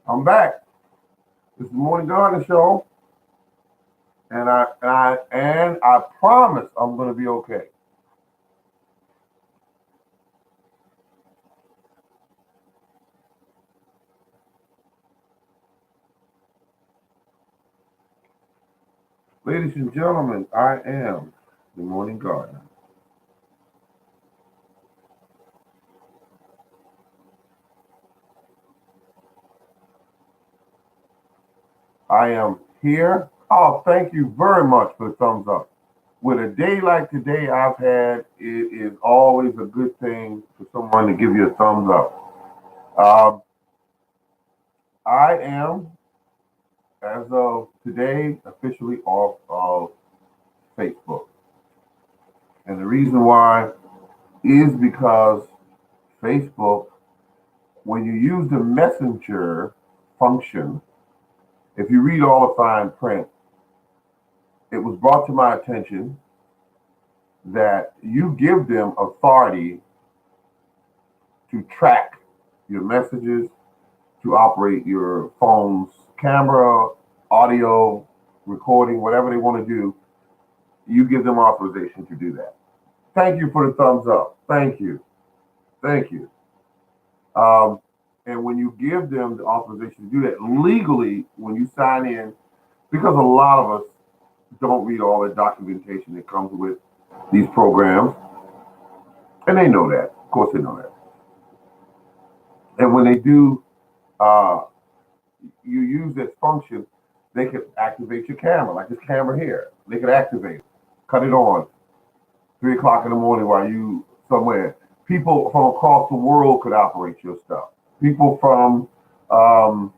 I'm back. It's the Morning Garden Show, and I promise I'm going to be okay. Ladies and gentlemen, I am the Morning Gardener. I am here. Oh, thank you very much for the thumbs up. With a day like today I've had, it is always a good thing for someone to give you a thumbs up. Um, I am, as of today, officially off of Facebook. And the reason why is because Facebook, when you use the messenger function, if you read all the fine print, it was brought to my attention that you give them authority to track your messages, to operate your phone's camera, audio, recording, whatever they want to do. You give them authorization to do that. Thank you for the thumbs up. Thank you. Thank you. Um, and when you give them the authorization to do that legally, when you sign in, because a lot of us don't read all the documentation that comes with these programs, and they know that. Of course, they know that. And when they do, uh, you use this function, they can activate your camera, like this camera here. They can activate it, cut it on, 3 o'clock in the morning while you somewhere. People from across the world could operate your stuff. People from um,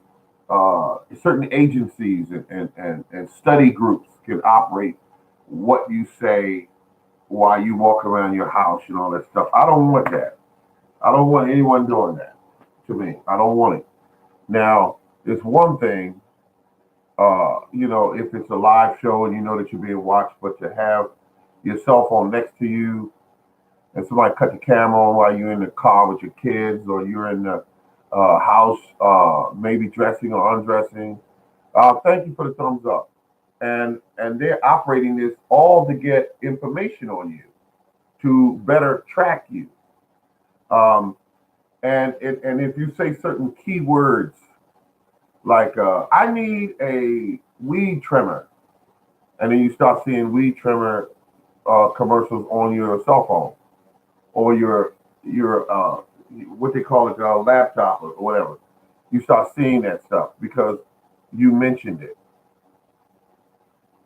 certain agencies and study groups can operate what you say while you walk around your house and all that stuff. I don't want that. I don't want anyone doing that to me. I don't want it. Now, it's one thing, if it's a live show and you know that you're being watched, but to have your cell phone next to you and somebody cut the camera on while you're in the car with your kids or you're in the house, maybe dressing or undressing. Thank you for the thumbs up. And they're operating this all to get information on you to better track you. Um, and if you say certain keywords like I need a weed trimmer, and then you start seeing weed trimmer commercials on your cell phone or your what they call it laptop or whatever. You start seeing that stuff because you mentioned it,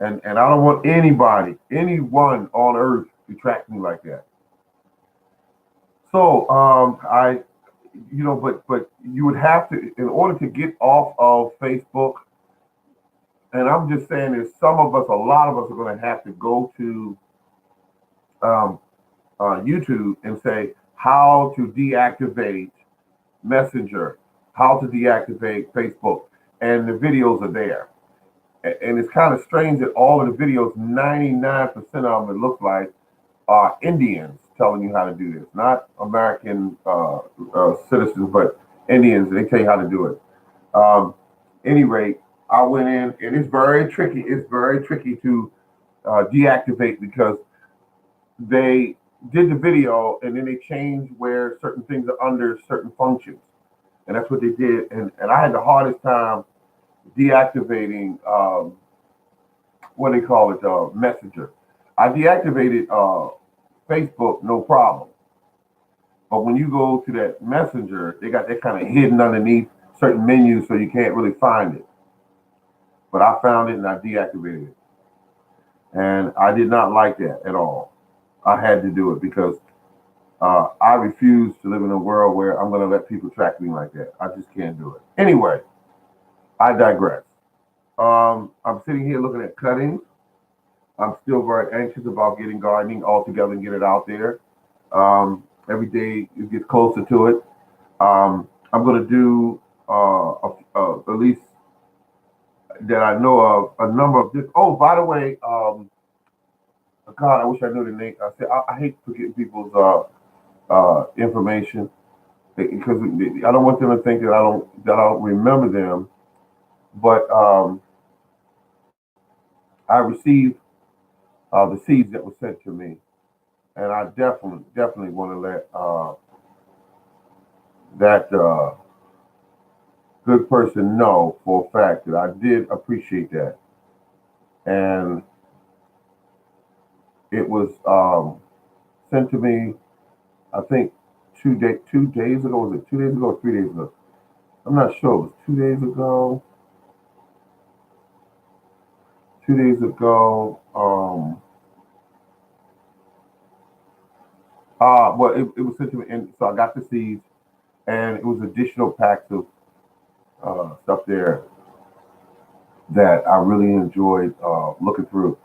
and I don't want anyone on earth to track me like that. So but you would have to, in order to get off of Facebook, and I'm just saying, there's some of us, a lot of us are going to have to go to um, YouTube and say how to deactivate Messenger, how to deactivate Facebook, and the videos are there. And it's kind of strange that all of the videos, 99% of them, it looks like, are Indians telling you how to do this, not American citizens, but Indians. They tell you how to do it. Any rate, I went in, and it's very tricky. It's very tricky to deactivate because they did the video and then they changed where certain things are under certain functions, and that's what they did. And I had the hardest time deactivating what they call it, Messenger. I deactivated Facebook, no problem. But when you go to that Messenger, they got that kind of hidden underneath certain menus, so you can't really find it. But I found it and I deactivated it, and I did not like that at all. I had to do it because I refuse to live in a world where I'm going to let people track me like that. I just can't do it. Anyway, I digress. I'm sitting here looking at cuttings. I'm still very anxious about getting gardening all together and get it out there. Every day it gets closer to it. I'm going to do at least that I know of a number of this. Oh, by the way, God, I wish I knew the name. I hate forgetting people's information. because I don't want them to think that I don't remember them. But I received the seeds that were sent to me, and I definitely want to let that good person know for a fact that I did appreciate that, and it was sent to me. I think 2 days ago. Was it 2 days ago or 3 days ago? I'm not sure. It was 2 days ago. 2 days ago. Well, it was sent to me, and so I got the seeds, and it was additional packs of stuff there that I really enjoyed looking through.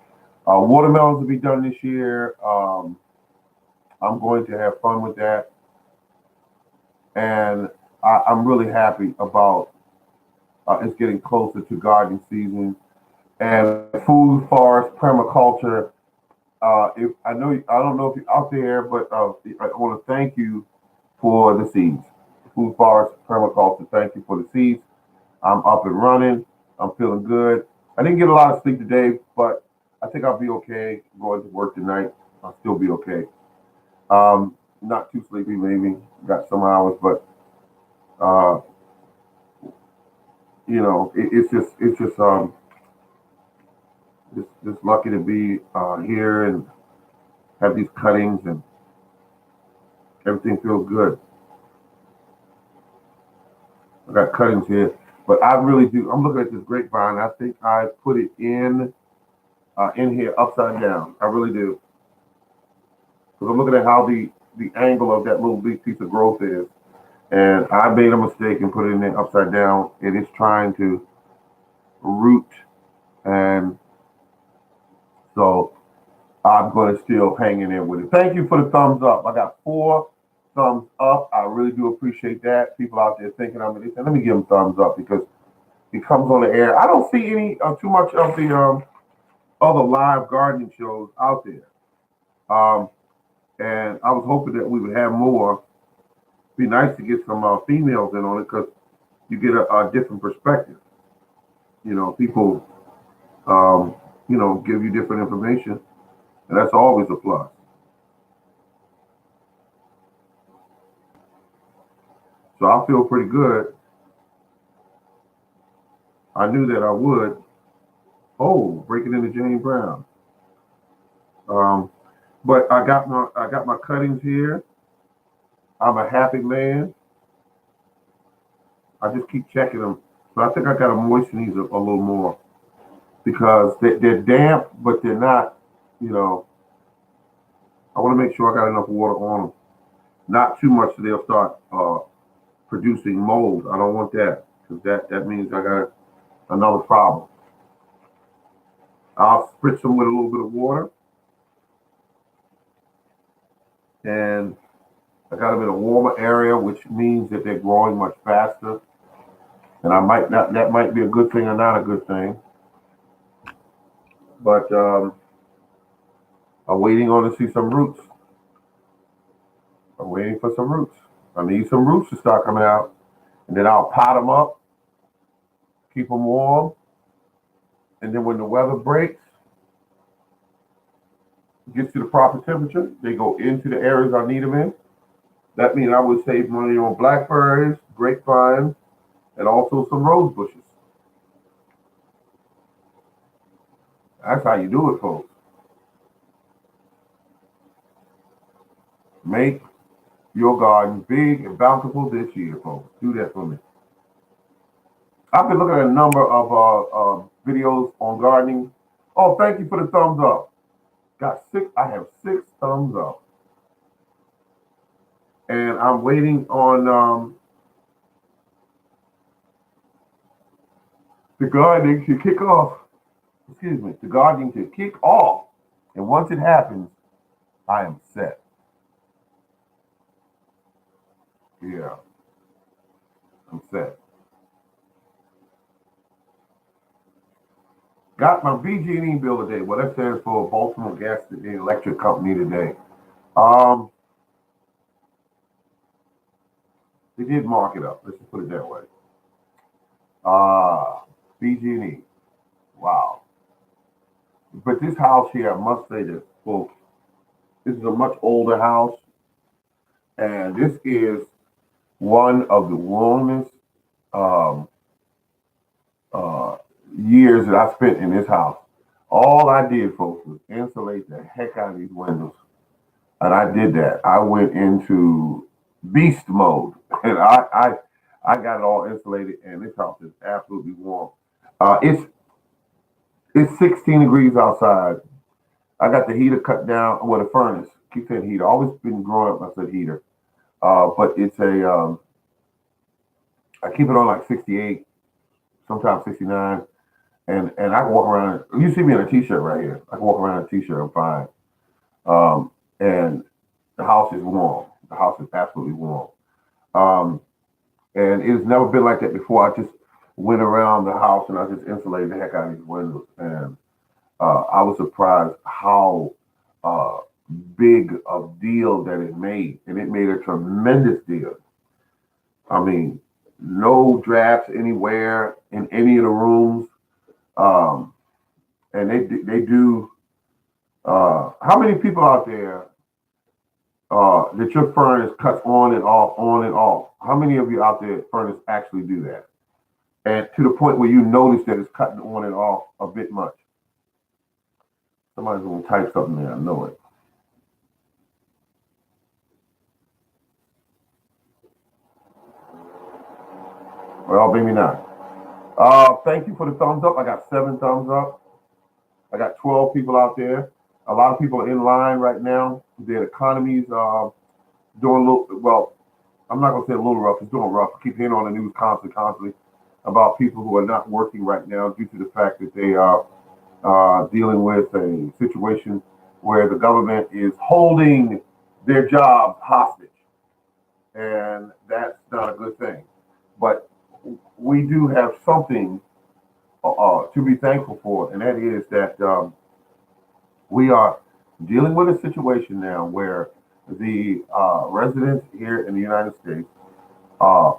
Watermelons will be done this year. I'm going to have fun with that, and I'm really happy about it's getting closer to gardening season and food, forest, permaculture. If I know, I don't know if you're out there, but I want to thank you for the seeds. Food, forest, permaculture. Thank you for the seeds. I'm up and running. I'm feeling good. I didn't get a lot of sleep today, but I think I'll be okay. Going to work tonight. I'll still be okay. Not too sleepy, maybe. Got some hours, but uh, it's just lucky to be here and have these cuttings, and everything feels good. I got cuttings here, but I really do. I'm looking at this grapevine. I think I put it in here upside down. I really do, because I'm looking at how the angle of that little big piece of growth is, and I made a mistake and put it in there upside down. It is trying to root, and so I'm going to still hang in there with it. Thank you for the thumbs up. I got 4 thumbs up. I really do appreciate that. People out there thinking I'm in this, and let me give them thumbs up because it comes on the air. I don't see any too much of the other live gardening shows out there, and I was hoping that we would have more. Be nice to get some females in on it because you get a different perspective. People, give you different information, and that's always a plus. So I feel pretty good. I knew that I would. Oh, breaking into Jane Brown. Um, but I got my cuttings here. I'm a happy man. I just keep checking them. But I think I got to moisten these a little more because they're damp, but they're not. You know, I want to make sure I got enough water on them. Not too much so they'll start producing mold. I don't want that because that means I got another problem. I'll spritz them with a little bit of water, and I got them in a warmer area, which means that they're growing much faster. And I might not. That might be a good thing or not a good thing. But I'm waiting on to see some roots. I'm waiting for some roots. I need some roots to start coming out, and then I'll pot them up, keep them warm, and then when the weather breaks, gets to the proper temperature, they go into the areas I need them in. That means I would save money on blackberries, grapevines, and also some rose bushes. That's how you do it, folks. Make your garden big and bountiful this year, folks. Do that for me. I've been looking at a number of videos on gardening. Oh, thank you for the thumbs up. Got 6. I have 6 thumbs up, and I'm waiting on the gardening to kick off. Excuse me, the gardening to kick off, and once it happens, I am set. Yeah, I'm set. Got my BG&E bill today. Well, that stands for Baltimore Gas and Electric Company today. Um, They did mark it up. Let's just put it that way. Uh, BG&E. Wow. But this house here, I must say this, folks, this is a much older house, and this is one of the warmest um, uh, years that I spent in this house. All I did, folks, was insulate the heck out of these windows. And I did that. I went into beast mode, and I got it all insulated, and this house is absolutely warm. It's 16 degrees outside. I got the heater cut down. Well, the furnace. Keep saying heater. Always been growing up. I said heater, but it's a. I keep it on like 68, sometimes 69, and I can walk around. You see me in a t-shirt right here. I can walk around in a t-shirt. I'm fine. And the house is warm. The house is absolutely warm. Um, and it's never been like that before. I just went around the house and I just insulated the heck out of these windows, and I was surprised how uh, big a deal that it made, and it made a tremendous deal. I mean, no drafts anywhere in any of the rooms, um, and they do. How many people out there that your furnace cuts on and off, on and off? How many of you out there furnace actually do that? And to the point where you notice that it's cutting on and off a bit much. Somebody's gonna type something there. I know it. Well, maybe not. Thank you for the thumbs up. I got 7 thumbs up. I got 12 people out there. A lot of people are in line right now. Their economy's doing a little. Well, I'm not gonna say a little rough. It's doing rough. I keep hearing on the news constantly about people who are not working right now due to the fact that they are dealing with a situation where the government is holding their jobs hostage, and that's not a good thing. But we do have something to be thankful for, and that is that we are dealing with a situation now where the residents here in the United States uh,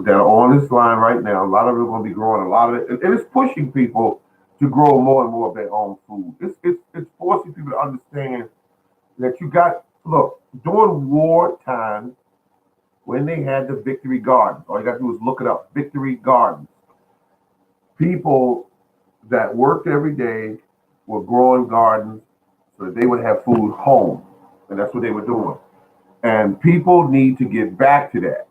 that are on this line right now, a lot of them are going to be growing a lot of it, and it's pushing people to grow more and more of their own food. It's forcing people to understand that you got, look, during wartime, when they had the victory gardens, all you got to do is look it up, victory gardens. People that worked every day were growing gardens so that they would have food home. And that's what they were doing. And people need to get back to that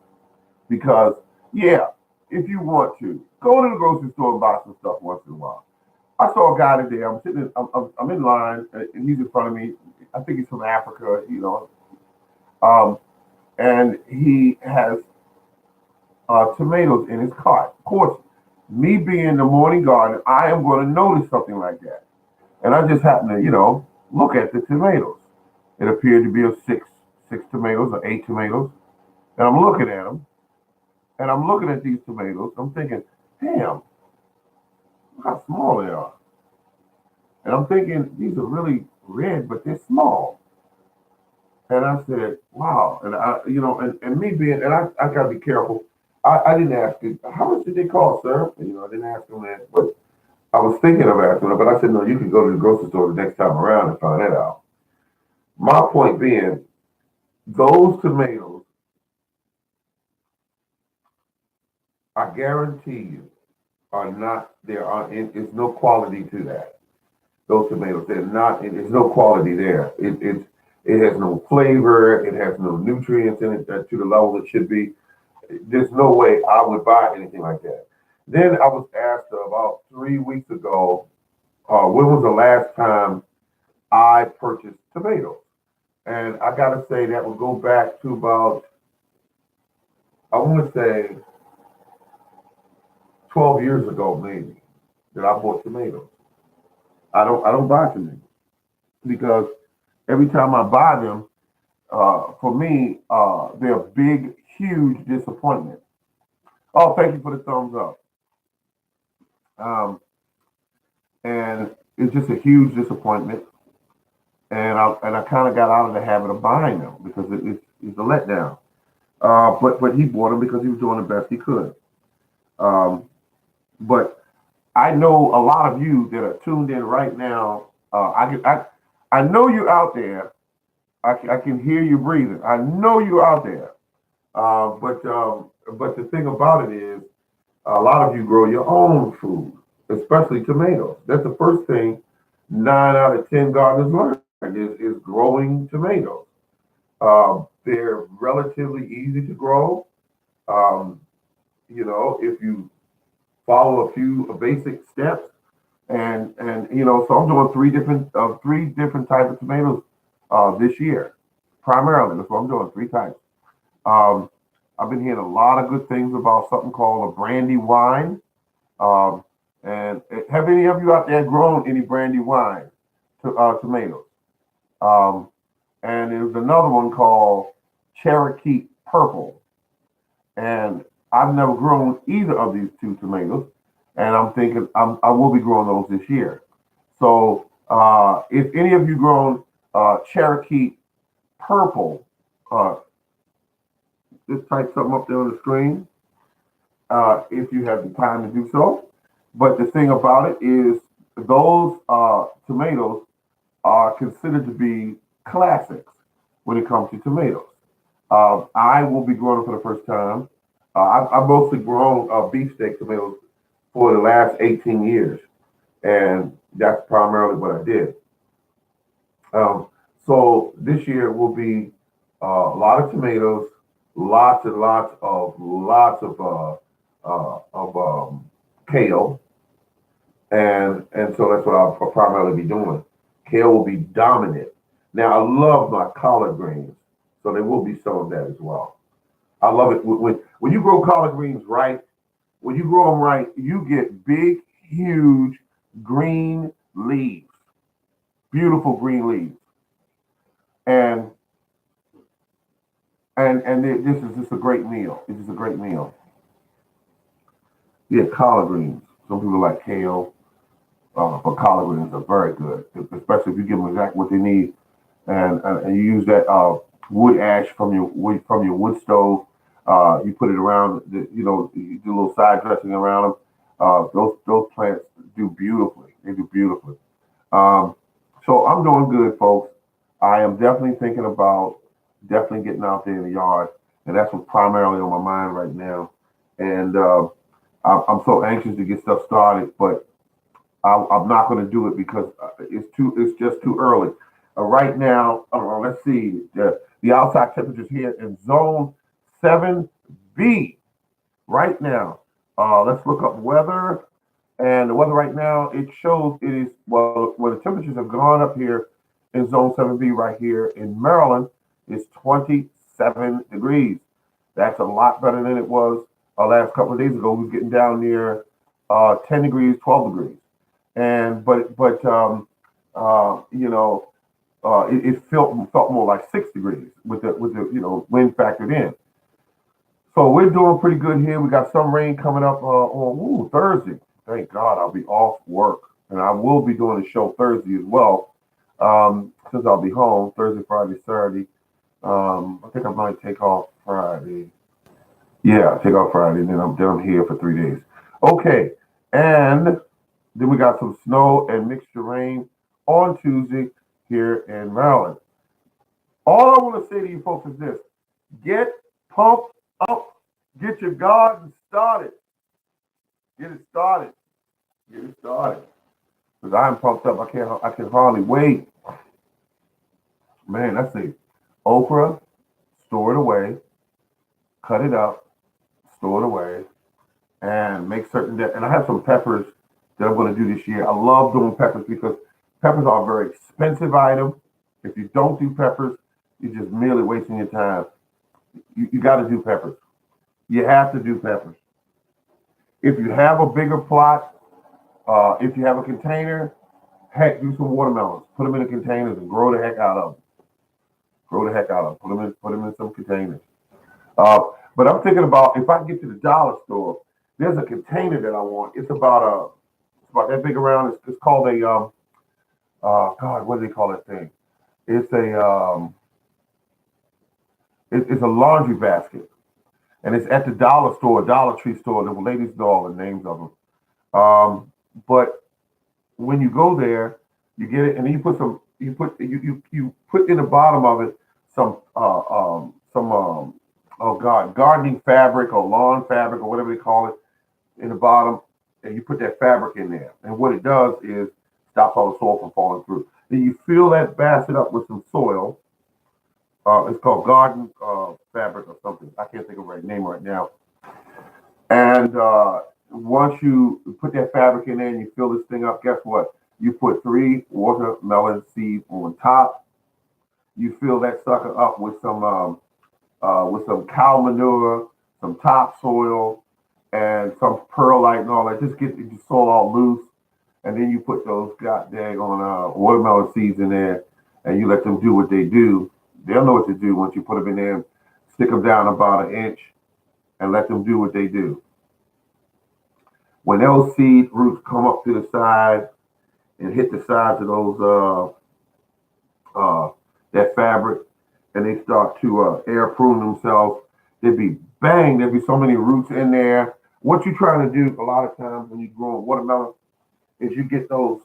because, yeah, if you want to, go to the grocery store and buy some stuff once in a while. I saw a guy today. I'm sitting. I'm in line, and he's in front of me. I think he's from Africa, um, and he has tomatoes in his cart. Of course, me being the morning gardener, I am going to notice something like that. And I just happened to, look at the tomatoes. It appeared to be a six tomatoes or 8 tomatoes, and I'm looking at them, and I'm looking at these tomatoes. I'm thinking, damn, look how small they are. And I'm thinking these are really red, but they're small. And I said, wow. And and me being, and I gotta be careful. I didn't ask him, how much did they cost, sir? And, I didn't ask him that, but I was thinking of asking him, but I said, no, you can go to the grocery store the next time around and find that out. My point being, those tomatoes, I guarantee you, are not, there are, it's no quality to that. Those tomatoes, they're not, there's no quality there. It has no flavor, it has no nutrients in it to the level it should be. There's no way I would buy anything like that. Then I was asked about 3 weeks ago, when was the last time I purchased tomatoes? And I gotta say that would go back to about, I want to say 12 years ago, maybe, that I bought tomatoes. I don't buy tomatoes because every time I buy them, for me, they're a big, huge disappointment. Oh, thank you for the thumbs up. Um, and it's just a huge disappointment. And I kind of got out of the habit of buying them because it's a letdown. But he bought them because he was doing the best he could. Um, but I know a lot of you that are tuned in right now. I know you're out there. I can hear you breathing. I know you're out there. But the thing about it is, a lot of you grow your own food, especially tomatoes. That's the first thing 9 out of 10 gardeners learn is growing tomatoes. They're relatively easy to grow. Um, if you follow a few basic steps, so I'm doing three different types of tomatoes this year, primarily. That's what I'm doing, three types. Um, I've been hearing a lot of good things about something called a brandy wine. Um, and have any of you out there grown any brandy wine tomatoes? Um, and there's another one called Cherokee Purple. And I've never grown either of these two tomatoes, and I'm thinking I will be growing those this year. So if any of you grown Cherokee Purple, uh, just type something up there on the screen if you have the time to do so. But the thing about it is, those tomatoes are considered to be classics when it comes to tomatoes. I will be growing them for the first time. I've mostly grown beefsteak tomatoes for the last 18 years, and that's primarily what I did. Um, so this year will be a lot of tomatoes, lots and lots of kale, and so that's what I'll primarily be doing. Kale will be dominant. Now I love my collard greens, so there will be some of that as well. I love it when you grow collard greens right. When you grow them right, you get big, huge green leaves, beautiful green leaves, and this is just a great meal. It's just a great meal. Yeah, collard greens. Some people like kale, but collard greens are very good, especially if you give them exactly what they need, and you use that wood ash from your wood stove. You put it around, you do a little side dressing around them. Those plants do beautifully. They do beautifully. Um, so I'm doing good, folks. I am definitely thinking about definitely getting out there in the yard, and that's what's primarily on my mind right now. And I'm so anxious to get stuff started, but I'm not going to do it because it's just too early. Right now, let's see the outside temperatures here in zone 7B right now. Let's look up weather, and the weather right now it shows it is well the temperatures have gone up here in zone 7B right here in Maryland. It's 27 degrees. That's a lot better than it was last couple of days ago. We were getting down near 10 degrees, 12 degrees, and it felt more like 6 degrees with the wind factored in. So we're doing pretty good here. We got some rain coming up on Thursday. Thank God I'll be off work, and I will be doing a show Thursday as well. Since I'll be home Thursday, Friday, Saturday. I think I might take off Friday. Yeah, take off Friday, and then I'm here for 3 days. Okay, and then we got some snow and mixture rain on Tuesday here in Maryland. All I want to say to you folks is this: get pumped up, get your garden started, get it started, get it started. Because I'm pumped up, I can hardly wait. Man, that's it. Okra, store it away, cut it up, store it away, and make certain that. And I have some peppers that I'm going to do this year. I love doing peppers because peppers are a very expensive item. If you don't do peppers, you're just merely wasting your time. You got to do peppers. You have to do peppers. If you have a bigger plot, if you have a container, heck, do some watermelons. Put them in the containers and grow the heck out of them. Grow the heck out of them. Put them in some containers. Uh, but I'm thinking about if I can get to the dollar store, there's a container that I want. It's about that big around. It's called a God, what do they call that thing? It's a it's a laundry basket. and it's at the dollar store, Dollar Tree store. The ladies know all the names of them. But when you go there, you get it, and then you put in the bottom of it some oh God, gardening fabric or lawn fabric or whatever they call it in the bottom, and you put that fabric in there. And what it does is stops all the soil from falling through. Then you fill that basket up with some soil. It's called garden fabric or something. I can't think of the right name right now. And once you put that fabric in there and you fill this thing up, guess what? You put 3 watermelon seeds on top. You fill that sucker up with some cow manure, some topsoil, and some perlite and all that. Just get the soil all loose, and then you put those goddamn watermelon seeds in there, and you let them do what they do. They'll know what to do once you put them in there. Stick them down about an inch, and let them do what they do. When those seed roots come up to the side and hit the sides of those that fabric, and they start to air prune themselves, there'd be bang, there'd be so many roots in there. What you're trying to do a lot of times when you're growing watermelon is you get those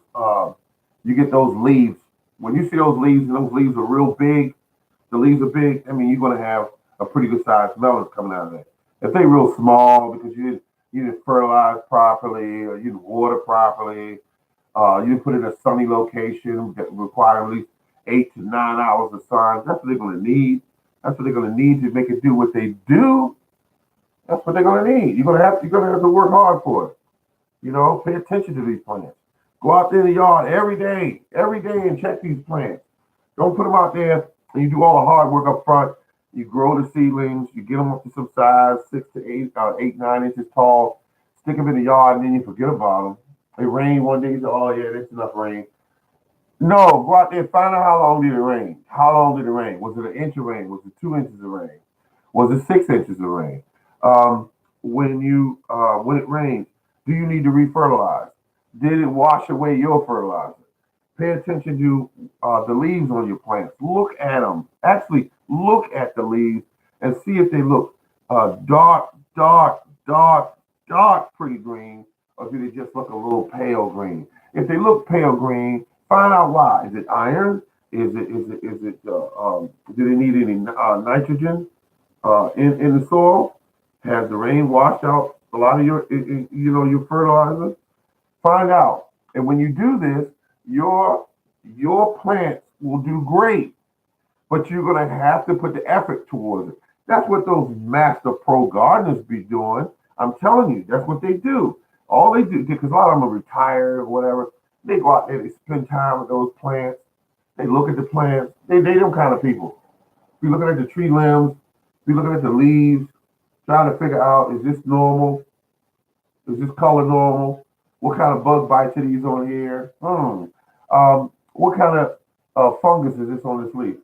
leaves. When you see those leaves and those leaves are real big, the leaves are big, I mean you're gonna have a pretty good sized melon coming out of that. If they real small because you didn't fertilize properly or you didn't water properly, you put it in a sunny location that require at least 8 to 9 hours of sun. That's what they're going to need. That's what they're going to need to make it do what they do. That's what they're going to need. You're going to have to work hard for it. You know, pay attention to these plants. Go out there in the yard every day, and check these plants. Don't put them out there and you do all the hard work up front. You grow the seedlings, you get them up to some size, 6 to 8, 9 inches tall. Stick them in the yard, and then you forget about them. It rained one day. You say, "Oh yeah, there's enough rain." No, go out there and find out how long did it rain. How long did it rain? Was it an inch of rain? Was it 2 inches of rain? Was it 6 inches of rain? When it rains, do you need to refertilize? Did it wash away your fertilizer? Pay attention to the leaves on your plants. Look at them. Actually, look at the leaves and see if they look dark, dark, dark, dark, pretty green, or do they just look a little pale green? If they look pale green, find out why. Is it iron? Do they need any nitrogen in the soil? Has the rain washed out a lot of your fertilizer? Find out. And when you do this, your plants will do great, but you're gonna have to put the effort towards it. That's what those master pro gardeners be doing. I'm telling you, that's what they do. All they do, because a lot of them are retired or whatever, they go out there, they spend time with those plants. They look at the plants. They them kind of people. Be looking at the tree limbs, be looking at the leaves, trying to figure out, is this normal? Is this color normal? What kind of bug bites are these on here? What kind of fungus is this on this leaf?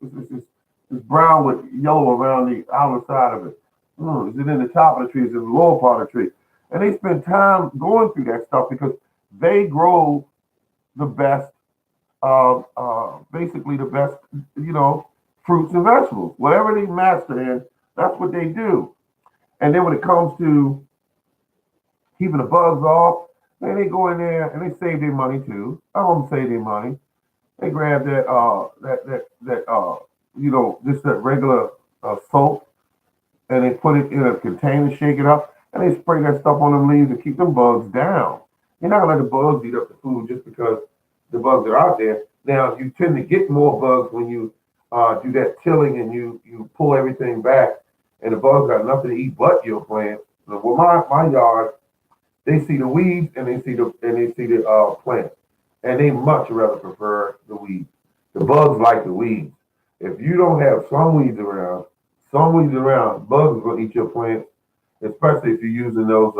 It's brown with yellow around the outer side of it. Is it in the top of the tree? Is it in the lower part of the tree? And they spend time going through that stuff because they grow the best, basically the best, fruits and vegetables. Whatever they master in, that's what they do. And then when it comes to keeping the bugs off, man, they go in there and they save their money too. I don't save their money. They grab just that regular soap, and they put it in a container, shake it up, and they spray that stuff on them leaves to keep them bugs down. You're not gonna let the bugs eat up the food just because the bugs are out there. Now you tend to get more bugs when you do that tilling and you pull everything back, and the bugs got nothing to eat but your plant. So with my yard, they see the weeds and they see the plant, and they much rather prefer the weeds. The bugs like the weeds. If you don't have some weeds around, bugs will eat your plants, especially if you're using those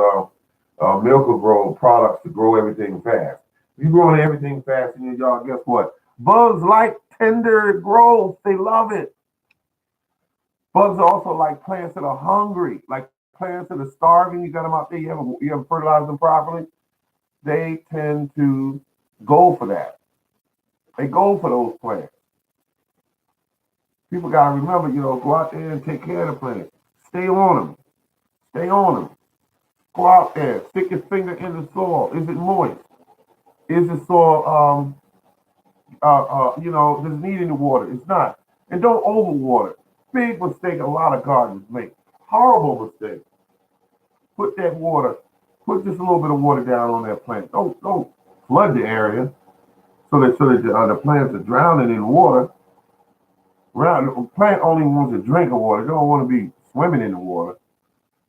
Miracle-Gro products to grow everything fast. If you're growing everything fast in your yard, guess what? Bugs like tender growth. They love it. Bugs also like plants that are hungry, like plants that are starving. You got them out there. You haven't fertilized them properly. They tend to go for that. They go for those plants. People got to remember, go out there and take care of the plants. Stay on them. Stay on them. Go out there. Stick your finger in the soil. Is it moist? Is the soil, does it need any water? It's not. And don't overwater. Big mistake a lot of gardeners make. Horrible mistake. Put that water, put just a little bit of water down on that plant. Don't flood the area so that the plants are drowning in water. The plant only wants to drink of water. They don't want to be swimming in the water.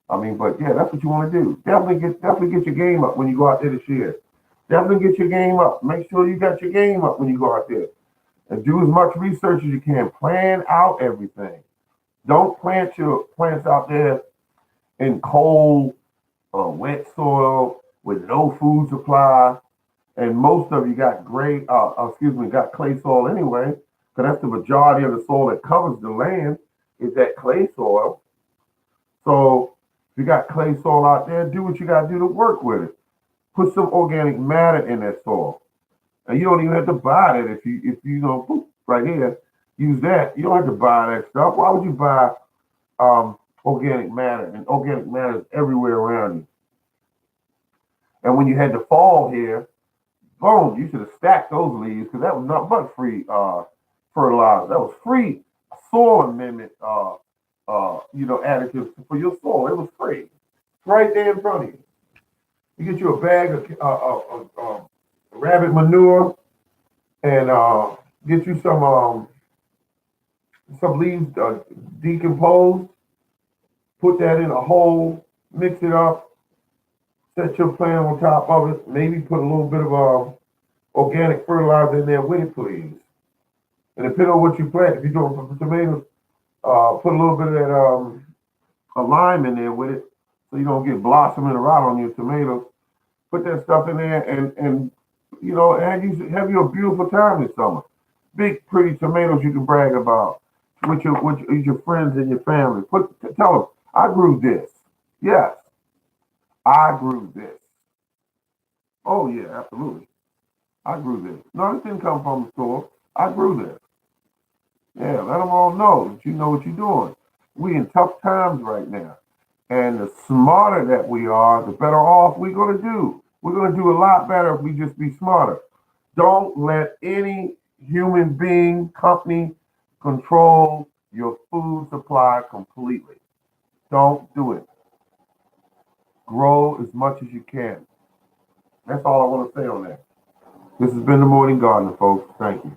I mean, but yeah, that's what you want to do. Definitely get your game up when you go out there to share. Definitely get your game up. Make sure you got your game up when you go out there. And do as much research as you can. Plan out everything. Don't plant your plants out there in cold or wet soil with no food supply. And most of you got got clay soil anyway, because that's the majority of the soil that covers the land is that clay soil. So if you got clay soil out there, do what you got to do to work with it. Put some organic matter in that soil. And you don't even have to buy that if you know right here, use that. You don't have to buy that stuff. Why would you buy organic matter? And organic matter is everywhere around you. And when you had the fall here, boom, you should have stacked those leaves because that was not but free fertilizer. That was free soil amendment additives for your soil. It was free. Right there in front of you. You get you a bag of rabbit manure and get you some leaves decomposed. Put that in a hole, mix it up, set your plant on top of it. Maybe put a little bit of organic fertilizer in there with it, please. And depending on what you plant, if you're doing tomatoes, put a little bit of that a lime in there with it, so you don't get blossoming rot on your tomatoes. Put that stuff in there, and have you a beautiful time this summer. Big pretty tomatoes you can brag about with your friends and your family. Tell them I grew this. Yes, I grew this. Oh yeah, absolutely. I grew this. No, this didn't come from the store. I grew this. Yeah, let them all know that you know what you're doing. We in tough times right now. And the smarter that we are, the better off we're going to do. We're going to do a lot better if we just be smarter. Don't let any human being, company control your food supply completely. Don't do it. Grow as much as you can. That's all I want to say on that. This has been the Morning Gardener, folks. Thank you.